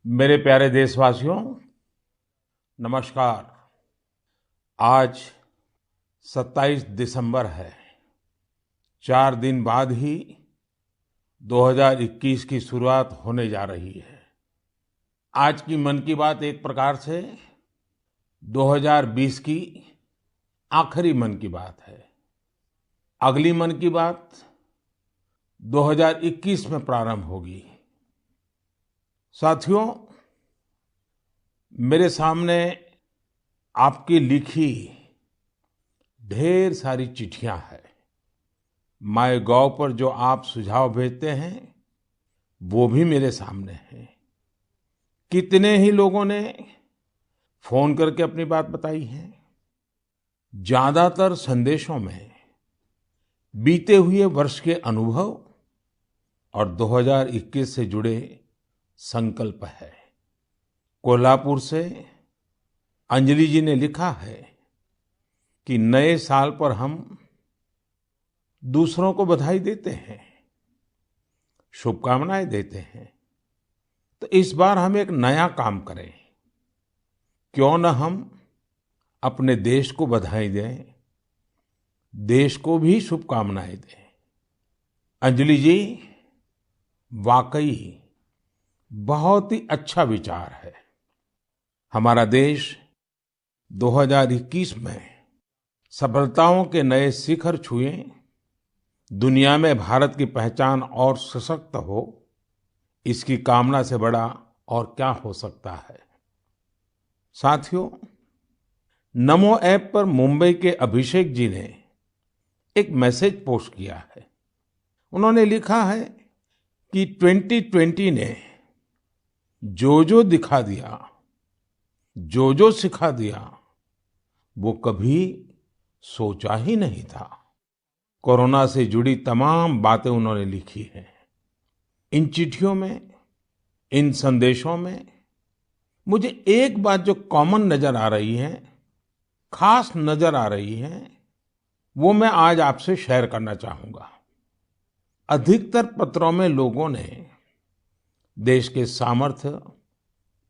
मेरे प्यारे देशवासियों, नमस्कार। आज 27 दिसंबर है। 4 दिन बाद ही 2021 की शुरुआत होने जा रही है। आज की मन की बात एक प्रकार से 2020 की आखिरी मन की बात है। अगली मन की बात 2021 में प्रारंभ होगी। साथियों, मेरे सामने आपकी लिखी ढेर सारी चिट्ठियां हैं। माय गॉव पर जो आप सुझाव भेजते हैं वो भी मेरे सामने हैं। कितने ही लोगों ने फोन करके अपनी बात बताई है। ज्यादातर संदेशों में बीते हुए वर्ष के अनुभव और 2021 से जुड़े संकल्प है। कोल्हापुर से अंजलि जी ने लिखा है कि नए साल पर हम दूसरों को बधाई देते हैं, शुभकामनाएं देते हैं। तो इस बार हम एक नया काम करें। क्यों न हम अपने देश को बधाई दें, देश को भी शुभकामनाएं दें। अंजलि जी, वाकई बहुत ही अच्छा विचार है। हमारा देश 2021 में सफलताओं के नए शिखर छुए, दुनिया में भारत की पहचान और सशक्त हो, इसकी कामना से बड़ा और क्या हो सकता है। साथियों, नमो ऐप पर मुंबई के अभिषेक जी ने एक मैसेज पोस्ट किया है। उन्होंने लिखा है कि 2020 ने जो जो दिखा दिया, जो जो सिखा दिया, वो कभी सोचा ही नहीं था। कोरोना से जुड़ी तमाम बातें उन्होंने लिखी हैं। इन चिट्ठियों में, इन संदेशों में मुझे एक बात जो कॉमन नजर आ रही है, खास नजर आ रही है, वो मैं आज आपसे शेयर करना चाहूंगा। अधिकतर पत्रों में लोगों ने देश के सामर्थ्य,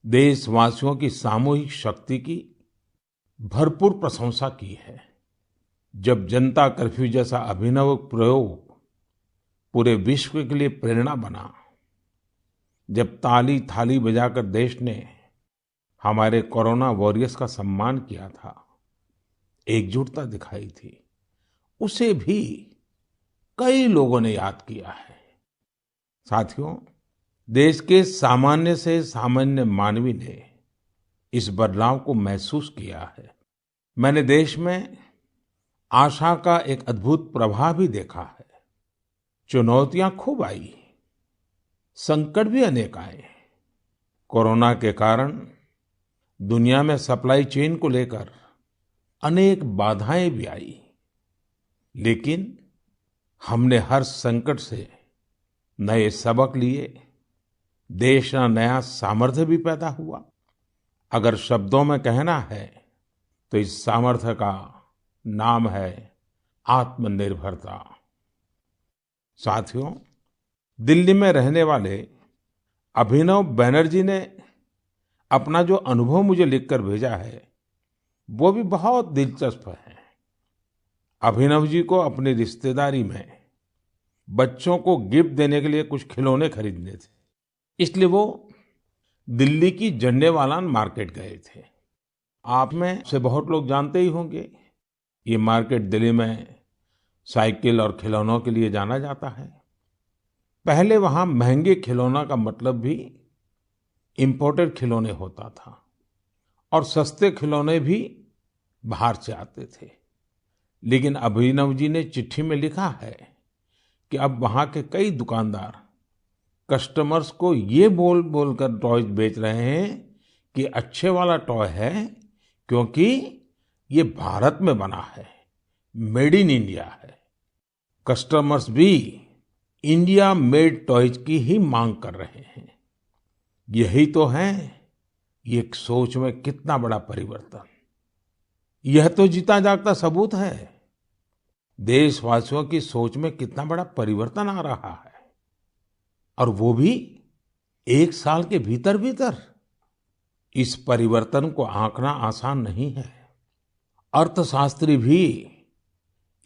देशवासियों की सामूहिक शक्ति की भरपूर प्रशंसा की है। जब जनता कर्फ्यू जैसा अभिनव प्रयोग पूरे विश्व के लिए प्रेरणा बना, जब ताली थाली बजाकर देश ने हमारे कोरोना वॉरियर्स का सम्मान किया था, एकजुटता दिखाई थी, उसे भी कई लोगों ने याद किया है। साथियों, देश के सामान्य से सामान्य मानवी ने इस बदलाव को महसूस किया है। मैंने देश में आशा का एक अद्भुत प्रवाह भी देखा है। चुनौतियां खूब आई, संकट भी अनेक आए। कोरोना के कारण दुनिया में सप्लाई चेन को लेकर अनेक बाधाएं भी आई, लेकिन हमने हर संकट से नए सबक लिए। देश का नया सामर्थ्य भी पैदा हुआ। अगर शब्दों में कहना है तो इस सामर्थ्य का नाम है आत्मनिर्भरता। साथियों, दिल्ली में रहने वाले अभिनव बैनर्जी ने अपना जो अनुभव मुझे लिखकर भेजा है, वो भी बहुत दिलचस्प है। अभिनव जी को अपनी रिश्तेदारी में बच्चों को गिफ्ट देने के लिए कुछ खिलौने खरीदने थे, इसलिए वो दिल्ली की झंडेवालान मार्केट गए थे। आप में से बहुत लोग जानते ही होंगे, ये मार्केट दिल्ली में साइकिल और खिलौनों के लिए जाना जाता है। पहले वहां महंगे खिलौना का मतलब भी इंपोर्टेड खिलौने होता था और सस्ते खिलौने भी बाहर से आते थे। लेकिन अभिनव जी ने चिट्ठी में लिखा है कि अब वहां के कई दुकानदार कस्टमर्स को ये बोल बोलकर टॉयज बेच रहे हैं कि अच्छे वाला टॉय है, क्योंकि ये भारत में बना है, मेड इन इंडिया है। कस्टमर्स भी इंडिया मेड टॉयज की ही मांग कर रहे हैं। यही तो है, ये एक सोच में कितना बड़ा परिवर्तन। यह तो जीता जागता सबूत है, देशवासियों की सोच में कितना बड़ा परिवर्तन आ रहा है, और वो भी एक साल के भीतर भीतर इस परिवर्तन को आंकना आसान नहीं है। अर्थशास्त्री भी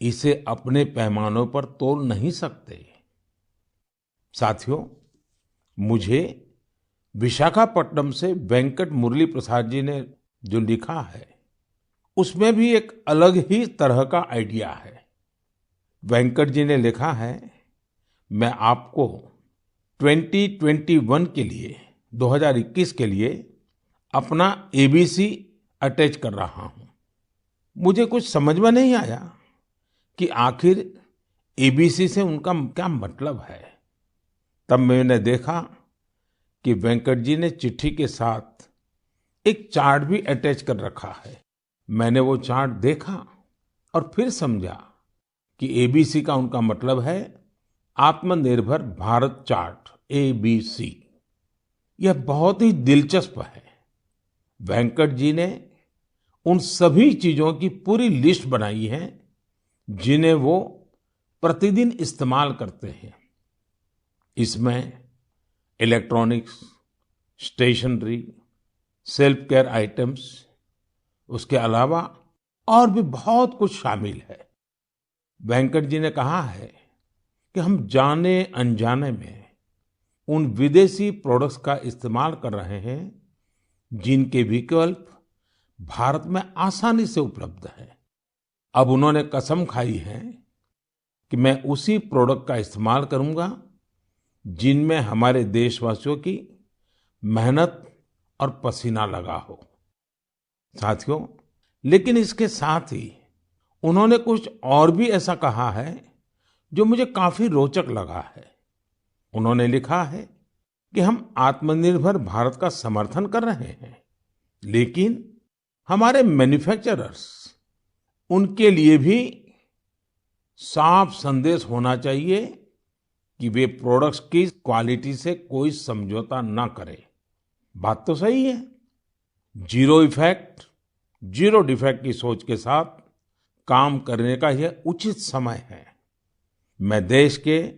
इसे अपने पैमानों पर तोल नहीं सकते। साथियों, मुझे विशाखापट्टनम से वेंकट मुरली प्रसाद जी ने जो लिखा है, उसमें भी एक अलग ही तरह का आइडिया है। वेंकट जी ने लिखा है, मैं आपको 2021 के लिए 2021 के लिए अपना एबीसी अटैच कर रहा हूं। मुझे कुछ समझ में नहीं आया कि आखिर एबीसी से उनका क्या मतलब है। तब मैंने देखा कि वेंकट जी ने चिट्ठी के साथ एक चार्ट भी अटैच कर रखा है। मैंने वो चार्ट देखा और फिर समझा कि एबीसी का उनका मतलब है आत्मनिर्भर भारत चार्ट, एबीसी। यह बहुत ही दिलचस्प है। वेंकट जी ने उन सभी चीजों की पूरी लिस्ट बनाई है जिन्हें वो प्रतिदिन इस्तेमाल करते हैं। इसमें electronics, stationery, self care items, उसके अलावा और भी बहुत कुछ शामिल है। वेंकट जी ने कहा है कि हम जाने अनजाने में उन विदेशी प्रोडक्ट्स का इस्तेमाल कर रहे हैं जिनके विकल्प भारत में आसानी से उपलब्ध हैं। अब उन्होंने कसम खाई है कि मैं उसी प्रोडक्ट का इस्तेमाल करूंगा जिनमें हमारे देशवासियों की मेहनत और पसीना लगा हो। साथियों, लेकिन इसके साथ ही उन्होंने कुछ और भी ऐसा कहा है जो मुझे काफी रोचक लगा है। उन्होंने लिखा है कि हम आत्मनिर्भर भारत का समर्थन कर रहे हैं, लेकिन हमारे मैन्युफैक्चरर्स, उनके लिए भी साफ संदेश होना चाहिए कि वे प्रोडक्ट्स की क्वालिटी से कोई समझौता ना करें। बात तो सही है। जीरो इफेक्ट, जीरो डिफेक्ट की सोच के साथ काम करने का यह उचित समय है। मैं देश के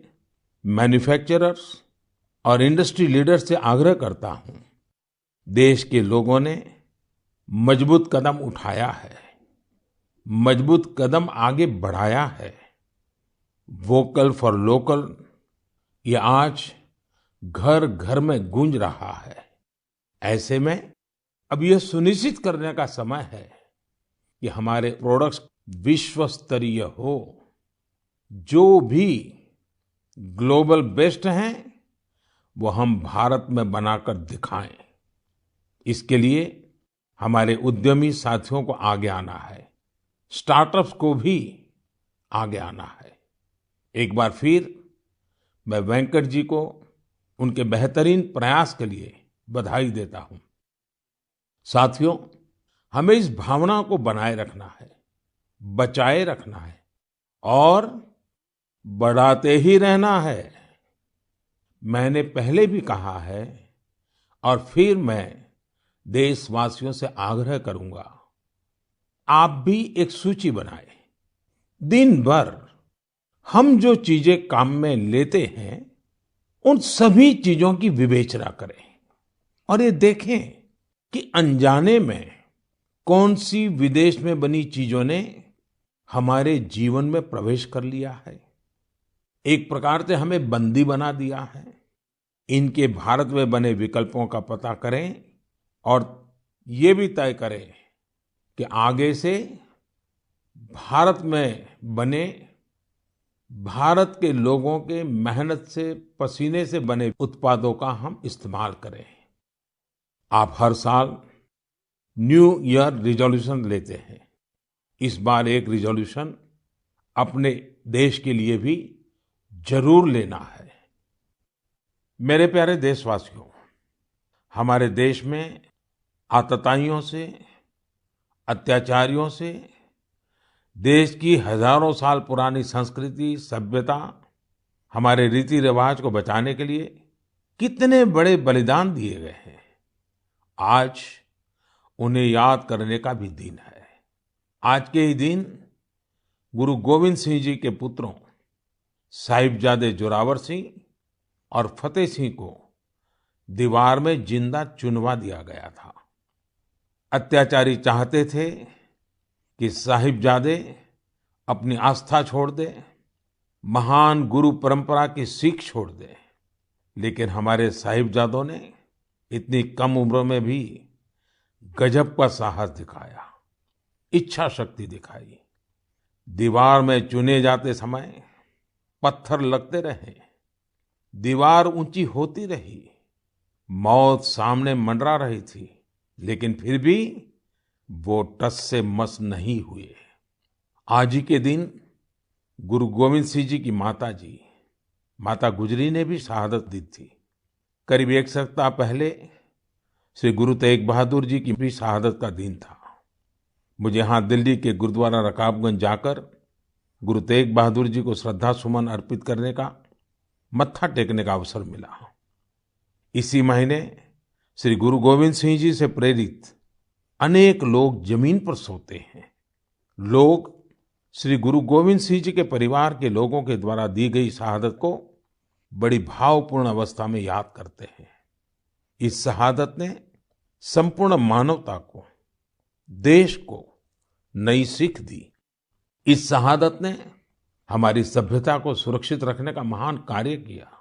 मैन्युफैक्चरर्स और इंडस्ट्री लीडर्स से आग्रह करता हूं, देश के लोगों ने मजबूत कदम उठाया है, मजबूत कदम आगे बढ़ाया है। वोकल फॉर लोकल ये आज घर घर में गूंज रहा है। ऐसे में अब यह सुनिश्चित करने का समय है कि हमारे प्रोडक्ट्स विश्व स्तरीय हो। जो भी ग्लोबल बेस्ट हैं वो हम भारत में बनाकर दिखाएं। इसके लिए हमारे उद्यमी साथियों को आगे आना है, स्टार्टअप्स को भी आगे आना है। एक बार फिर मैं वेंकट जी को उनके बेहतरीन प्रयास के लिए बधाई देता हूं। साथियों, हमें इस भावना को बनाए रखना है, बचाए रखना है और बढ़ाते ही रहना है। मैंने पहले भी कहा है और फिर मैं देशवासियों से आग्रह करूंगा, आप भी एक सूची बनाएं। दिन भर हम जो चीजें काम में लेते हैं उन सभी चीजों की विवेचना करें और ये देखें कि अनजाने में कौन सी विदेश में बनी चीजों ने हमारे जीवन में प्रवेश कर लिया है, एक प्रकार से हमें बंदी बना दिया है। इनके भारत में बने विकल्पों का पता करें और ये भी तय करें कि आगे से भारत में बने, भारत के लोगों के मेहनत से, पसीने से बने उत्पादों का हम इस्तेमाल करें। आप हर साल न्यू ईयर रिजोल्यूशन लेते हैं। इस बार एक रिजोल्यूशन अपने देश के लिए भी जरूर लेना है। मेरे प्यारे देशवासियों, हमारे देश में आतताइयों से, अत्याचारियों से, देश की हजारों साल पुरानी संस्कृति, सभ्यता, हमारे रीति रिवाज को बचाने के लिए कितने बड़े बलिदान दिए गए हैं। आज उन्हें याद करने का भी दिन है। आज के ही दिन गुरु गोविंद सिंह जी के पुत्रों साहिबजादे जोरावर सिंह और फतेह सिंह को दीवार में जिंदा चुनवा दिया गया था। अत्याचारी चाहते थे कि साहिबजादे अपनी आस्था छोड़ दे, महान गुरु परंपरा की सीख छोड़ दे, लेकिन हमारे साहिबजादों ने इतनी कम उम्र में भी गजब का साहस दिखाया, इच्छा शक्ति दिखाई। दीवार में चुने जाते समय पत्थर लगते रहे, दीवार ऊंची होती रही, मौत सामने मंडरा रही थी, लेकिन फिर भी वो टस से मस नहीं हुए। आज ही के दिन गुरु गोविंद सिंह जी की माता जी, माता गुजरी ने भी शहादत दी थी। करीब एक सप्ताह पहले श्री गुरु तेग बहादुर जी की भी शहादत का दिन था। मुझे यहाँ दिल्ली के गुरुद्वारा रकाबगंज जाकर गुरु तेग बहादुर जी को श्रद्धा सुमन अर्पित करने का, मत्था टेकने का अवसर मिला। इसी महीने श्री गुरु गोविंद सिंह जी से प्रेरित अनेक लोग जमीन पर सोते हैं। लोग श्री गुरु गोविंद सिंह जी के परिवार के लोगों के द्वारा दी गई शहादत को बड़ी भावपूर्ण अवस्था में याद करते हैं। इस शहादत ने संपूर्ण मानवता को, देश को नई सीख दी। इस शहादत ने हमारी सभ्यता को सुरक्षित रखने का महान कार्य किया।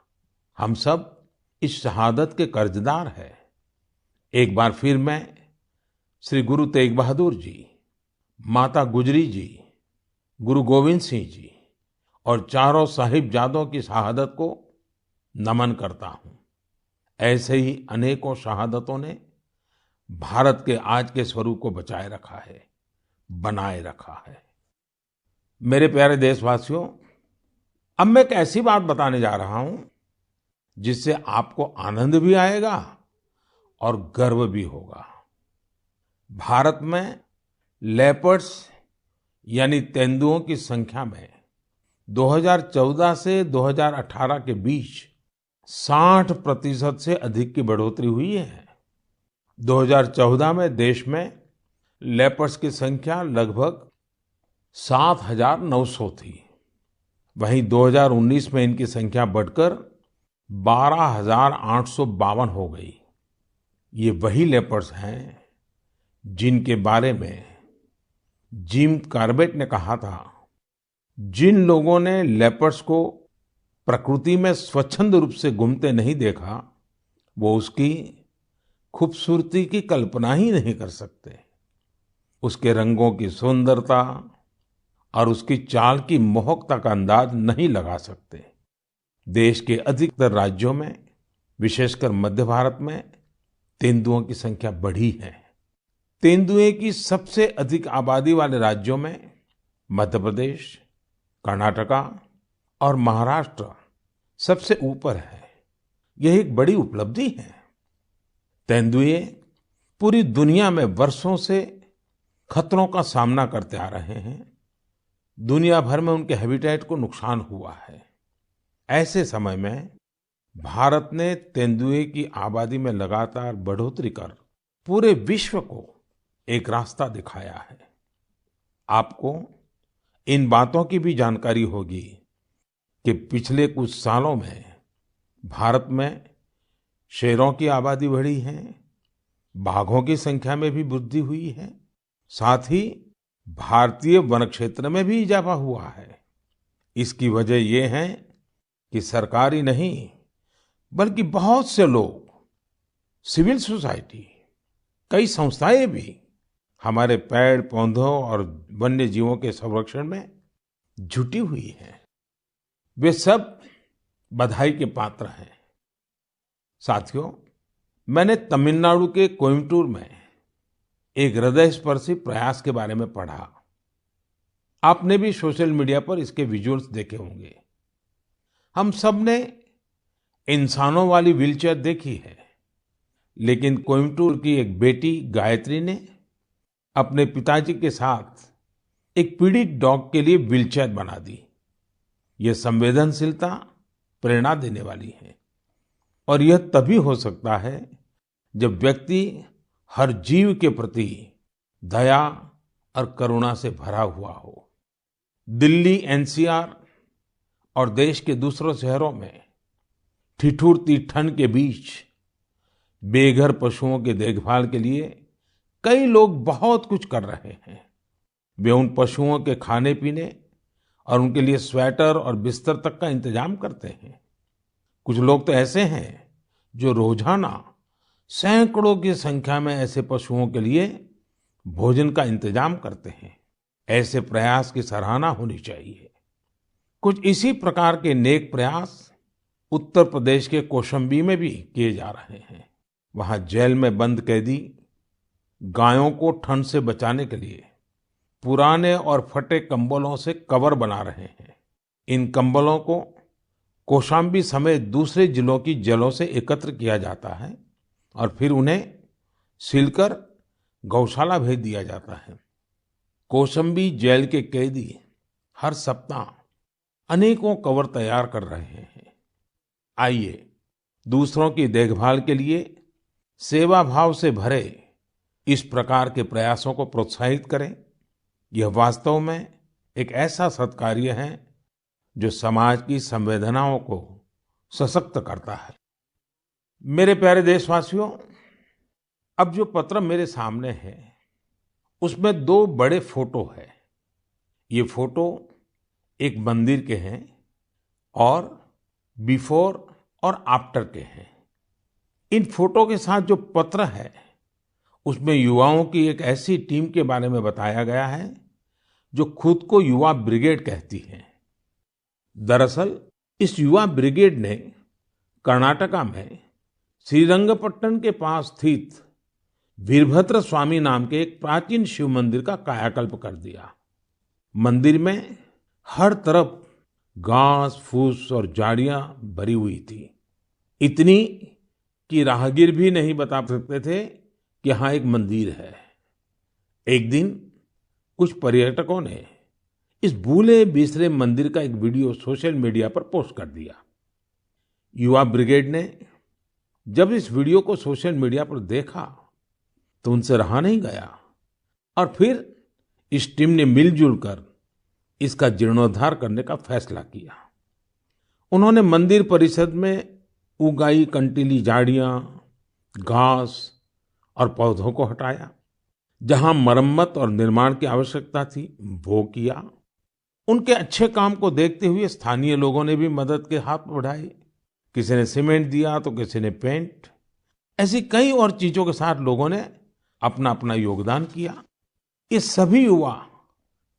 हम सब इस शहादत के कर्जदार हैं। एक बार फिर मैं श्री गुरु तेग बहादुर जी, माता गुजरी जी, गुरु गोविंद सिंह जी और चारों साहिबजादों की शहादत को नमन करता हूं। ऐसे ही अनेकों शहादतों ने भारत के आज के स्वरूप को बचाए रखा है, बनाए रखा है। मेरे प्यारे देशवासियों, अब मैं एक ऐसी बात बताने जा रहा हूं जिससे आपको आनंद भी आएगा और गर्व भी होगा। भारत में लेपर्ड्स यानी तेंदुओं की संख्या में 2014 से 2018 के बीच 60% से अधिक की बढ़ोतरी हुई है। 2014 में देश में लेपर्ड्स की संख्या लगभग 7,900 थी। वहीं 2019 में इनकी संख्या बढ़कर 12,852 हो गई। ये वही लेपर्ड्स हैं जिनके बारे में जिम कॉर्बेट ने कहा था, जिन लोगों ने लेपर्ड्स को प्रकृति में स्वच्छंद रूप से घूमते नहीं देखा, वो उसकी खूबसूरती की कल्पना ही नहीं कर सकते। उसके रंगों की सुंदरता और उसकी चाल की मोहकता का अंदाज नहीं लगा सकते। देश के अधिकतर राज्यों में, विशेषकर मध्य भारत में, तेंदुओं की संख्या बढ़ी है। तेंदुए की सबसे अधिक आबादी वाले राज्यों में मध्य प्रदेश, कर्नाटका और महाराष्ट्र सबसे ऊपर है। यह एक बड़ी उपलब्धि है। तेंदुए पूरी दुनिया में वर्षों से खतरों का सामना करते आ रहे हैं। दुनिया भर में उनके हैबिटेट को नुकसान हुआ है। ऐसे समय में भारत ने तेंदुए की आबादी में लगातार बढ़ोतरी कर पूरे विश्व को एक रास्ता दिखाया है। आपको इन बातों की भी जानकारी होगी कि पिछले कुछ सालों में भारत में शेरों की आबादी बढ़ी है, बाघों की संख्या में भी वृद्धि हुई है, साथ ही भारतीय वन क्षेत्र में भी इजाफा हुआ है। इसकी वजह ये है कि सरकार ही नहीं, बल्कि बहुत से लोग, सिविल सोसाइटी, कई संस्थाएं भी हमारे पेड़ पौधों और वन्य जीवों के संरक्षण में जुटी हुई हैं। वे सब बधाई के पात्र हैं। साथियों, मैंने तमिलनाडु के कोयम्बटूर में एक हृदयस्पर्शी प्रयास के बारे में पढ़ा। आपने भी सोशल मीडिया पर इसके विजुअल्स देखे होंगे। हम सब ने इंसानों वाली व्हीलचेयर देखी है, लेकिन कोयम्बटूर की एक बेटी गायत्री ने अपने पिताजी के साथ एक पीड़ित डॉग के लिए व्हीलचेयर बना दी। ये संवेदनशीलता प्रेरणा देने वाली है और यह तभी हो सकता है जब व्यक्ति हर जीव के प्रति दया और करुणा से भरा हुआ हो। दिल्ली एनसीआर और देश के दूसरों शहरों में ठिठुरती ठंड के बीच बेघर पशुओं की देखभाल के लिए कई लोग बहुत कुछ कर रहे हैं। वे उन पशुओं के खाने पीने और उनके लिए स्वेटर और बिस्तर तक का इंतजाम करते हैं। कुछ लोग तो ऐसे हैं जो रोजाना सैकड़ों की संख्या में ऐसे पशुओं के लिए भोजन का इंतजाम करते हैं। ऐसे प्रयास की सराहना होनी चाहिए। कुछ इसी प्रकार के नेक प्रयास उत्तर प्रदेश के कौशाम्बी में भी किए जा रहे हैं। वहां जेल में बंद कैदी गायों को ठंड से बचाने के लिए पुराने और फटे कंबलों से कवर बना रहे हैं। इन कंबलों को कौशाम्बी समेत दूसरे जिलों की जेलों से एकत्र किया जाता है और फिर उन्हें सिलकर गौशाला भेज दिया जाता है। कौशाम्बी जेल के कैदी हर सप्ताह अनेकों कवर तैयार कर रहे हैं। आइए दूसरों की देखभाल के लिए सेवा भाव से भरे इस प्रकार के प्रयासों को प्रोत्साहित करें। यह वास्तव में एक ऐसा सत्कार्य है जो समाज की संवेदनाओं को सशक्त करता है। मेरे प्यारे देशवासियों, अब जो पत्र मेरे सामने है उसमें दो बड़े फोटो है। ये फोटो एक मंदिर के हैं और बिफोर और आफ्टर के हैं। इन फोटो के साथ जो पत्र है उसमें युवाओं की एक ऐसी टीम के बारे में बताया गया है जो खुद को युवा ब्रिगेड कहती है। दरअसल इस युवा ब्रिगेड ने कर्नाटका में श्रीरंगपट्टनम के पास स्थित वीरभद्र स्वामी नाम के एक प्राचीन शिव मंदिर का कायाकल्प कर दिया। मंदिर में हर तरफ घास फूस और झाड़ियां भरी हुई थी, इतनी कि राहगीर भी नहीं बता सकते थे कि यहाँ एक मंदिर है। एक दिन कुछ पर्यटकों ने इस भूले बिसरे मंदिर का एक वीडियो सोशल मीडिया पर पोस्ट कर दिया। युवा ब्रिगेड ने जब इस वीडियो को सोशल मीडिया पर देखा तो उनसे रहा नहीं गया और फिर इस टीम ने मिलजुल कर इसका जीर्णोद्धार करने का फैसला किया। उन्होंने मंदिर परिसर में उगाई कंटीली झाड़ियां, घास और पौधों को हटाया। जहां मरम्मत और निर्माण की आवश्यकता थी वो किया। उनके अच्छे काम को देखते हुए स्थानीय लोगों ने भी मदद के हाथ बढ़ाए। किसी ने सीमेंट दिया तो किसी ने पेंट। ऐसी कई और चीजों के साथ लोगों ने अपना अपना योगदान किया। ये सभी युवा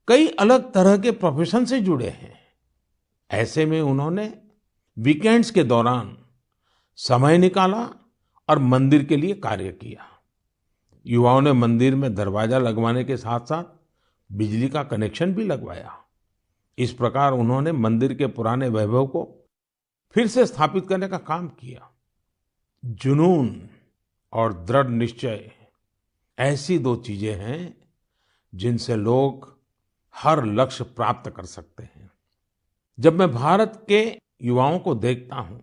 कई अलग तरह के प्रोफेशन से जुड़े हैं। ऐसे में उन्होंने वीकेंड्स के दौरान समय निकाला और मंदिर के लिए कार्य किया। युवाओं ने मंदिर में दरवाजा लगवाने के साथ साथ बिजली का कनेक्शन भी लगवाया। इस प्रकार उन्होंने मंदिर के पुराने वैभव को फिर से स्थापित करने का काम किया। जुनून और दृढ़ निश्चय ऐसी दो चीजें हैं जिनसे लोग हर लक्ष्य प्राप्त कर सकते हैं। जब मैं भारत के युवाओं को देखता हूं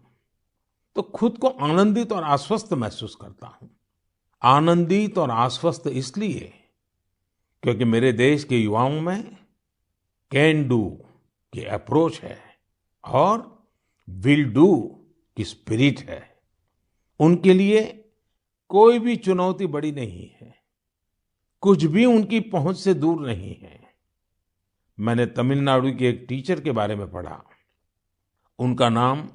तो खुद को आनंदित और आश्वस्त महसूस करता हूं। आनंदित और आश्वस्त इसलिए क्योंकि मेरे देश के युवाओं में कैन डू की अप्रोच है और विल डू की स्पिरिट है। उनके लिए कोई भी चुनौती बड़ी नहीं है, कुछ भी उनकी पहुंच से दूर नहीं है। मैंने तमिलनाडु की एक टीचर के बारे में पढ़ा। उनका नाम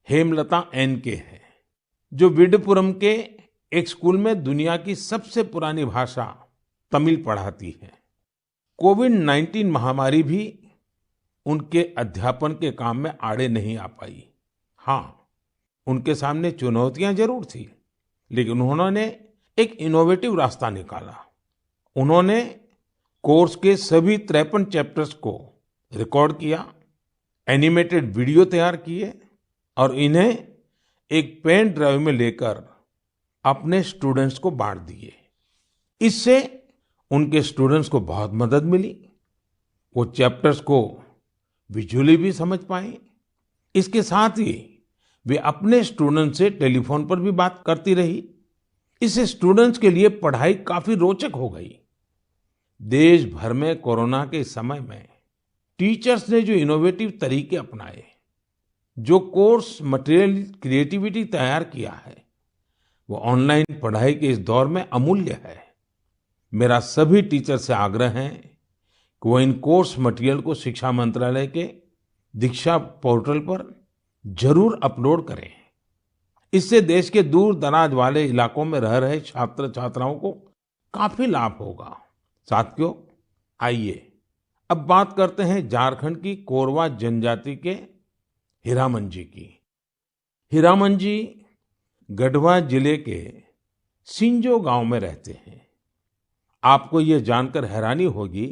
हेमलता एन.के है, जो विडुपुरम के एक स्कूल में दुनिया की सबसे पुरानी भाषा तमिल पढ़ाती है। कोविड-19 महामारी भी उनके अध्यापन के काम में आड़े नहीं आ पाई। हाँ, उनके सामने चुनौतियां जरूर थी, लेकिन उन्होंने एक इनोवेटिव रास्ता निकाला। उन्होंने कोर्स के सभी 53 चैप्टर्स को रिकॉर्ड किया, एनिमेटेड वीडियो तैयार किए और इन्हें एक पेन ड्राइव में लेकर अपने स्टूडेंट्स को बांट दिए। इससे उनके स्टूडेंट्स को बहुत मदद मिली। वो चैप्टर्स को विजुअली भी समझ पाए। इसके साथ ही वे अपने स्टूडेंट्स से टेलीफोन पर भी बात करती रही। इससे स्टूडेंट्स के लिए पढ़ाई काफी रोचक हो गई। देश भर में कोरोना के समय में टीचर्स ने जो इनोवेटिव तरीके अपनाए, जो कोर्स मटेरियल क्रिएटिविटी तैयार किया है, वो ऑनलाइन पढ़ाई के इस दौर में अमूल्य है। मेरा सभी टीचर से आग्रह है कि वो इन कोर्स मटेरियल को शिक्षा मंत्रालय के दीक्षा पोर्टल पर जरूर अपलोड करें। इससे देश के दूर दराज वाले इलाकों में रह रहे छात्र छात्राओं को काफी लाभ होगा। साथियों, आइए अब बात करते हैं झारखंड की कोरवा जनजाति के हीरामन जी की। हीरामन जी गढ़वा जिले के सिंजो गांव में रहते हैं। आपको ये जानकर हैरानी होगी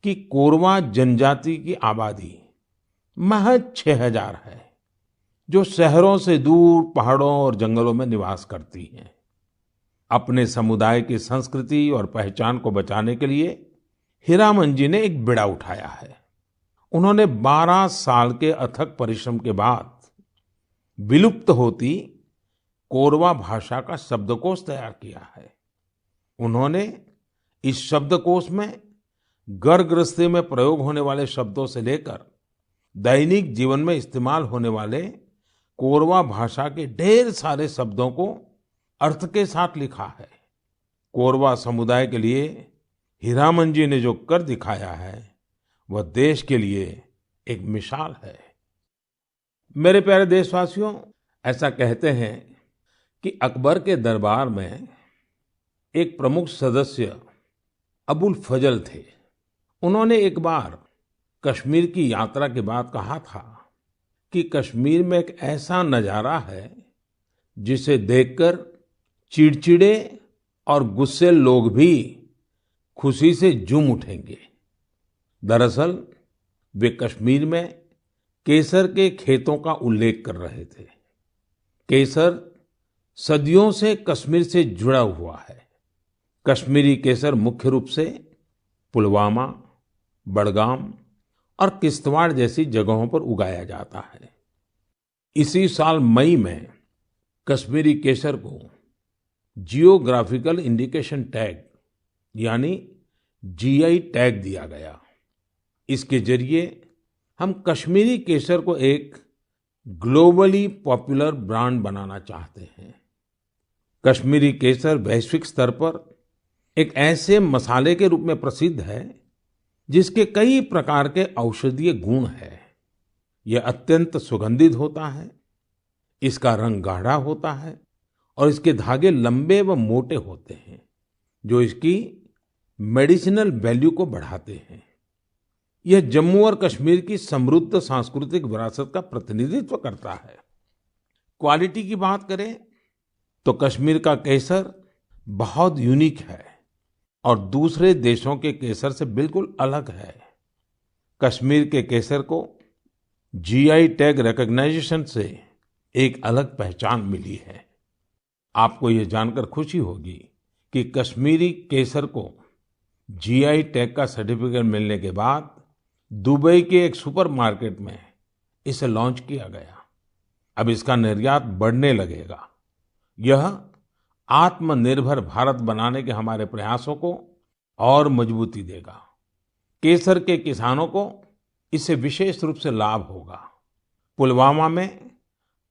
कि कोरवा जनजाति की आबादी महज 6000 है, जो शहरों से दूर पहाड़ों और जंगलों में निवास करती है। अपने समुदाय की संस्कृति और पहचान को बचाने के लिए हीरामन जी ने एक बीड़ा उठाया है। उन्होंने 12 साल के अथक परिश्रम के बाद विलुप्त होती कोरवा भाषा का शब्दकोश तैयार किया है। उन्होंने इस शब्दकोश में घर गृहस्थी में प्रयोग होने वाले शब्दों से लेकर दैनिक जीवन में इस्तेमाल होने वाले कोरवा भाषा के ढेर सारे शब्दों को अर्थ के साथ लिखा है। कोरवा समुदाय के लिए हीरामन जी ने जो कर दिखाया है, वह देश के लिए एक मिसाल है। मेरे प्यारे देशवासियों, ऐसा कहते हैं कि अकबर के दरबार में एक प्रमुख सदस्य अबुल फजल थे। उन्होंने एक बार कश्मीर की यात्रा के बाद कहा था कि कश्मीर में एक ऐसा नजारा है जिसे देखकर चिड़चिड़े और गुस्से लोग भी खुशी से झूम उठेंगे। दरअसल वे कश्मीर में केसर के खेतों का उल्लेख कर रहे थे। केसर सदियों से कश्मीर से जुड़ा हुआ है। कश्मीरी केसर मुख्य रूप से पुलवामा, बडगाम और किश्तवाड़ जैसी जगहों पर उगाया जाता है। इसी साल मई में कश्मीरी केसर को जियोग्राफिकल इंडिकेशन टैग यानी जीआई टैग दिया गया। इसके जरिए हम कश्मीरी केसर को एक ग्लोबली पॉपुलर ब्रांड बनाना चाहते हैं। कश्मीरी केसर वैश्विक स्तर पर एक ऐसे मसाले के रूप में प्रसिद्ध है जिसके कई प्रकार के औषधीय गुण हैं। यह अत्यंत सुगंधित होता है, इसका रंग गाढ़ा होता है और इसके धागे लंबे व मोटे होते हैं, जो इसकी मेडिसिनल वैल्यू को बढ़ाते हैं। यह जम्मू और कश्मीर की समृद्ध सांस्कृतिक विरासत का प्रतिनिधित्व करता है। क्वालिटी की बात करें तो कश्मीर का केसर बहुत यूनिक है और दूसरे देशों के केसर से बिल्कुल अलग है। कश्मीर के केसर को जीआई टैग रिकॉग्निशन से एक अलग पहचान मिली है। आपको ये जानकर खुशी होगी कि कश्मीरी केसर को जीआई टैग का सर्टिफिकेट मिलने के बाद दुबई के एक सुपरमार्केट में इसे लॉन्च किया गया। अब इसका निर्यात बढ़ने लगेगा। यह आत्मनिर्भर भारत बनाने के हमारे प्रयासों को और मजबूती देगा। केसर के किसानों को इससे विशेष रूप से लाभ होगा। पुलवामा में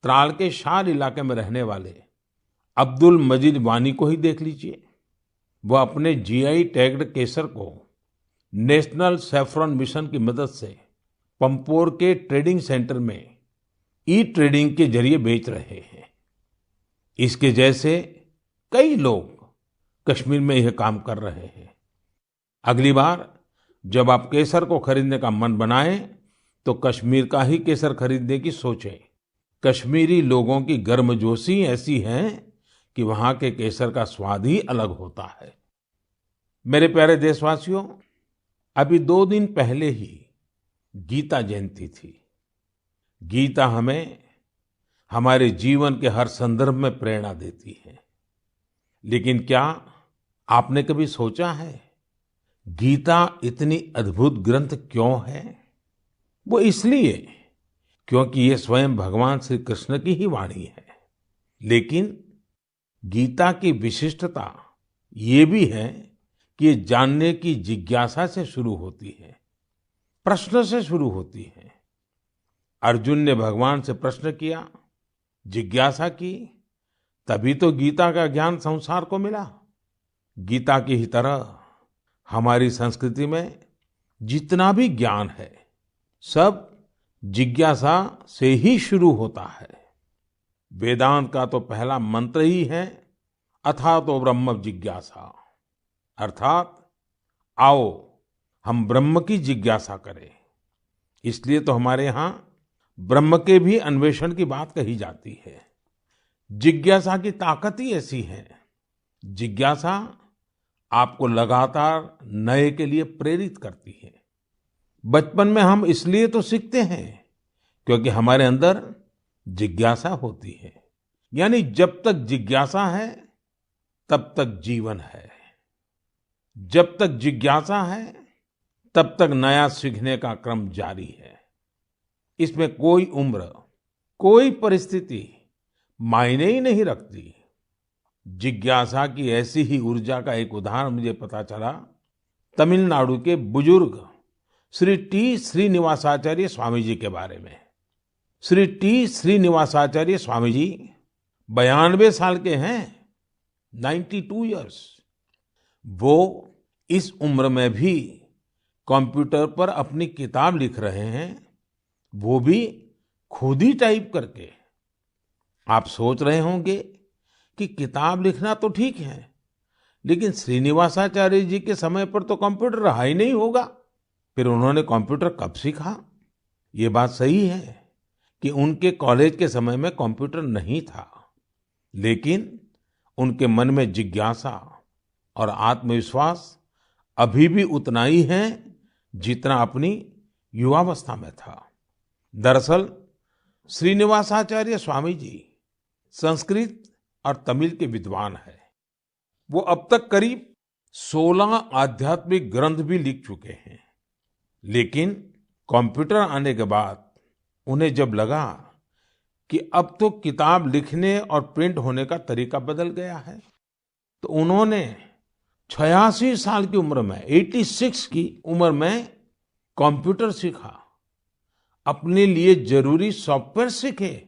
त्राल के शार इलाके में रहने वाले अब्दुल मजीद वानी को ही देख लीजिए। वह अपने जीआई टैग्ड केसर को नेशनल सैफरन मिशन की मदद से पंपोर के ट्रेडिंग सेंटर में ई ट्रेडिंग के जरिए बेच रहे हैं। इसके जैसे कई लोग कश्मीर में यह काम कर रहे हैं। अगली बार जब आप केसर को खरीदने का मन बनाएं तो कश्मीर का ही केसर खरीदने की सोचें। कश्मीरी लोगों की गर्मजोशी ऐसी है कि वहां के केसर का स्वाद ही अलग होता है। मेरे प्यारे देशवासियों, अभी 2 दिन पहले ही गीता जयंती थी। गीता हमें हमारे जीवन के हर संदर्भ में प्रेरणा देती है। लेकिन क्या आपने कभी सोचा है गीता इतनी अद्भुत ग्रंथ क्यों है? वो इसलिए क्योंकि ये स्वयं भगवान श्री कृष्ण की ही वाणी है। लेकिन गीता की विशिष्टता ये भी है कि ये जानने की जिज्ञासा से शुरू होती है, प्रश्न से शुरू होती है। अर्जुन ने भगवान से प्रश्न किया, जिज्ञासा की, तभी तो गीता का ज्ञान संसार को मिला। गीता की ही तरह हमारी संस्कृति में जितना भी ज्ञान है, सब जिज्ञासा से ही शुरू होता है। वेदांत का तो पहला मंत्र ही है अथातो ब्रह्म जिज्ञासा, अर्थात आओ हम ब्रह्म की जिज्ञासा करें। इसलिए तो हमारे यहाँ ब्रह्म के भी अन्वेषण की बात कही जाती है। जिज्ञासा की ताकत ही ऐसी है। जिज्ञासा आपको लगातार नए के लिए प्रेरित करती है। बचपन में हम इसलिए तो सीखते हैं क्योंकि हमारे अंदर जिज्ञासा होती है। यानी जब तक जिज्ञासा है तब तक जीवन है। जब तक जिज्ञासा है तब तक नया सीखने का क्रम जारी है। इसमें कोई उम्र, कोई परिस्थिति मायने ही नहीं रखती। जिज्ञासा की ऐसी ही ऊर्जा का एक उदाहरण मुझे पता चला तमिलनाडु के बुजुर्ग श्री टी श्रीनिवासाचार्य स्वामी जी के बारे में। श्री टी श्रीनिवासाचार्य स्वामी जी 92 साल के हैं, 92 इयर्स। वो इस उम्र में भी कंप्यूटर पर अपनी किताब लिख रहे हैं, वो भी खुद ही टाइप करके। आप सोच रहे होंगे कि किताब लिखना तो ठीक है, लेकिन श्रीनिवासाचार्य जी के समय पर तो कंप्यूटर रहा ही नहीं होगा। फिर उन्होंने कंप्यूटर कब सीखा? ये बात सही है कि उनके कॉलेज के समय में कंप्यूटर नहीं था, लेकिन उनके मन में जिज्ञासा और आत्मविश्वास अभी भी उतना ही है जितना अपनी युवावस्था में था। दरअसल श्रीनिवासाचार्य स्वामी जी संस्कृत और तमिल के विद्वान हैं। वो अब तक करीब 16 आध्यात्मिक ग्रंथ भी लिख चुके हैं। लेकिन कंप्यूटर आने के बाद उन्हें जब लगा कि अब तो किताब लिखने और प्रिंट होने का तरीका बदल गया है, तो उन्होंने 86 साल की उम्र में, 86 की उम्र में कंप्यूटर सीखा, अपने लिए जरूरी सॉफ्टवेयर सीखे।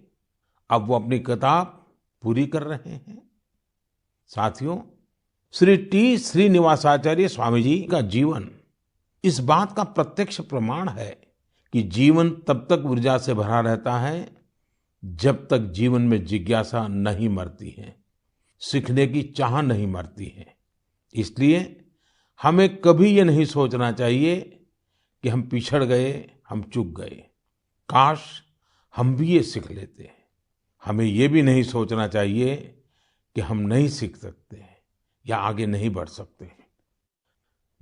अब वो अपनी किताब पूरी कर रहे हैं। साथियों, श्री टी श्रीनिवासाचार्य स्वामी जी का जीवन इस बात का प्रत्यक्ष प्रमाण है कि जीवन तब तक ऊर्जा से भरा रहता है जब तक जीवन में जिज्ञासा नहीं मरती है, सीखने की चाह नहीं मरती है। इसलिए हमें कभी ये नहीं सोचना चाहिए कि हम पिछड़ गए, हम चूक गए, काश हम भी ये सीख लेते। हमें ये भी नहीं सोचना चाहिए कि हम नहीं सीख सकते या आगे नहीं बढ़ सकते।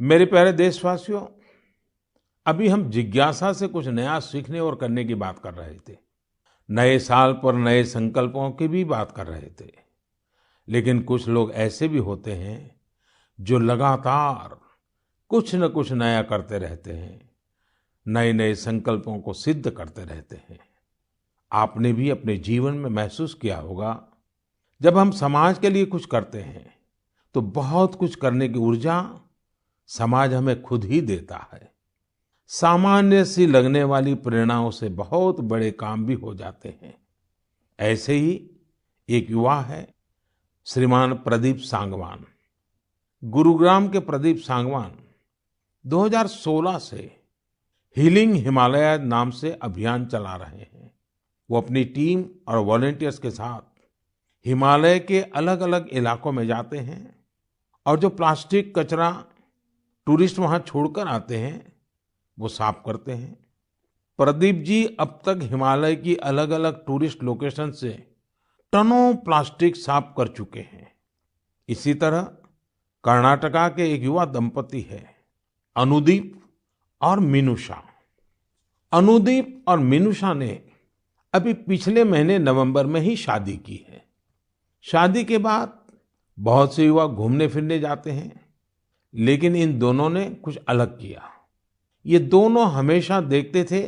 मेरे प्यारे देशवासियों, अभी हम जिज्ञासा से कुछ नया सीखने और करने की बात कर रहे थे। नए साल पर नए संकल्पों की भी बात कर रहे थे। लेकिन कुछ लोग ऐसे भी होते हैं जो लगातार कुछ न कुछ नया करते रहते हैं, नए नए संकल्पों को सिद्ध करते रहते हैं। आपने भी अपने जीवन में महसूस किया होगा, जब हम समाज के लिए कुछ करते हैं तो बहुत कुछ करने की ऊर्जा समाज हमें खुद ही देता है। सामान्य सी लगने वाली प्रेरणाओं से बहुत बड़े काम भी हो जाते हैं। ऐसे ही एक युवा है श्रीमान प्रदीप सांगवान। गुरुग्राम के प्रदीप सांगवान 2016 से हीलिंग हिमालय नाम से अभियान चला रहे हैं। वो अपनी टीम और वॉलंटियर्स के साथ हिमालय के अलग अलग इलाकों में जाते हैं और जो प्लास्टिक कचरा टूरिस्ट वहां छोड़कर आते हैं वो साफ करते हैं। प्रदीप जी अब तक हिमालय की अलग अलग टूरिस्ट लोकेशन से टनों प्लास्टिक साफ कर चुके हैं। इसी तरह कर्नाटका के एक युवा दंपति है अनुदीप और मिनुषा। अनुदीप और मिनुषा ने अभी पिछले महीने नवंबर में ही शादी की है। शादी के बाद बहुत से युवा घूमने फिरने जाते हैं, लेकिन इन दोनों ने कुछ अलग किया। ये दोनों हमेशा देखते थे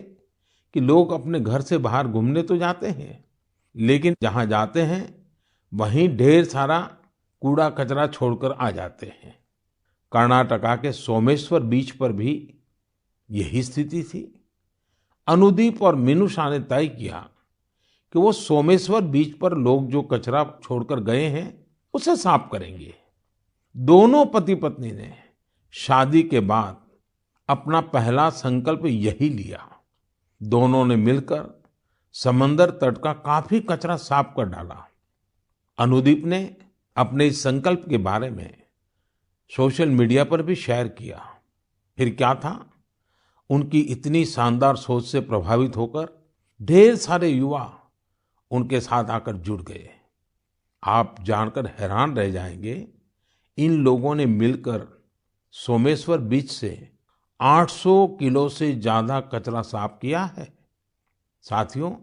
कि लोग अपने घर से बाहर घूमने तो जाते हैं, लेकिन जहां जाते हैं वहीं ढेर सारा कूड़ा कचरा छोड़कर आ जाते हैं। कर्नाटका के सोमेश्वर बीच पर भी यही स्थिति थी। अनुदीप और मिनुषा ने तय किया कि वो सोमेश्वर बीच पर लोग जो कचरा छोड़कर गए हैं उसे साफ करेंगे। दोनों पति पत्नी ने शादी के बाद अपना पहला संकल्प यही लिया। दोनों ने मिलकर समंदर तट का काफी कचरा साफ कर डाला। अनुदीप ने अपने इस संकल्प के बारे में सोशल मीडिया पर भी शेयर किया। फिर क्या था, उनकी इतनी शानदार सोच से प्रभावित होकर ढेर सारे युवा उनके साथ आकर जुड़ गए। आप जानकर हैरान रह जाएंगे, इन लोगों ने मिलकर सोमेश्वर बीच से 800 किलो से ज्यादा कचरा साफ किया है। साथियों,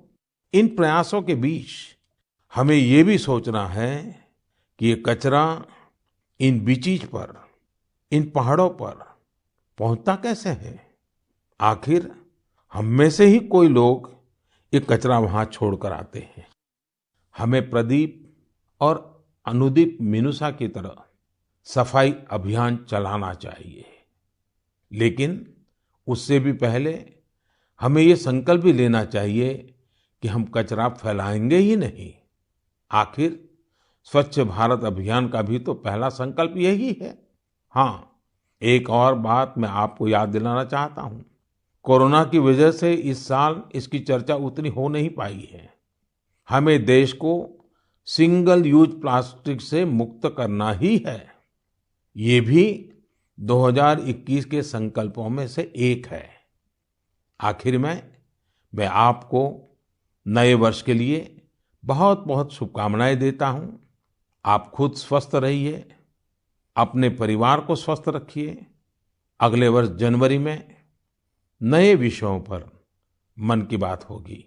इन प्रयासों के बीच हमें ये भी सोचना है कि ये कचरा इन बीचीज पर, इन पहाड़ों पर पहुंचता कैसे है। आखिर हम में से ही कोई लोग ये कचरा वहां छोड़कर आते हैं। हमें प्रदीप और अनुदीप मिनूसा की तरह सफाई अभियान चलाना चाहिए, लेकिन उससे भी पहले हमें ये संकल्प भी लेना चाहिए कि हम कचरा फैलाएंगे ही नहीं। आखिर स्वच्छ भारत अभियान का भी तो पहला संकल्प यही है। हाँ, एक और बात मैं आपको याद दिलाना चाहता हूँ। कोरोना की वजह से इस साल इसकी चर्चा उतनी हो नहीं पाई है। हमें देश को सिंगल यूज प्लास्टिक से मुक्त करना ही है। ये भी 2021 के संकल्पों में से एक है। आखिर में मैं आपको नए वर्ष के लिए बहुत बहुत शुभकामनाएं देता हूं। आप खुद स्वस्थ रहिए, अपने परिवार को स्वस्थ रखिए। अगले वर्ष जनवरी में नए विषयों पर मन की बात होगी।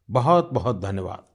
बहुत बहुत धन्यवाद।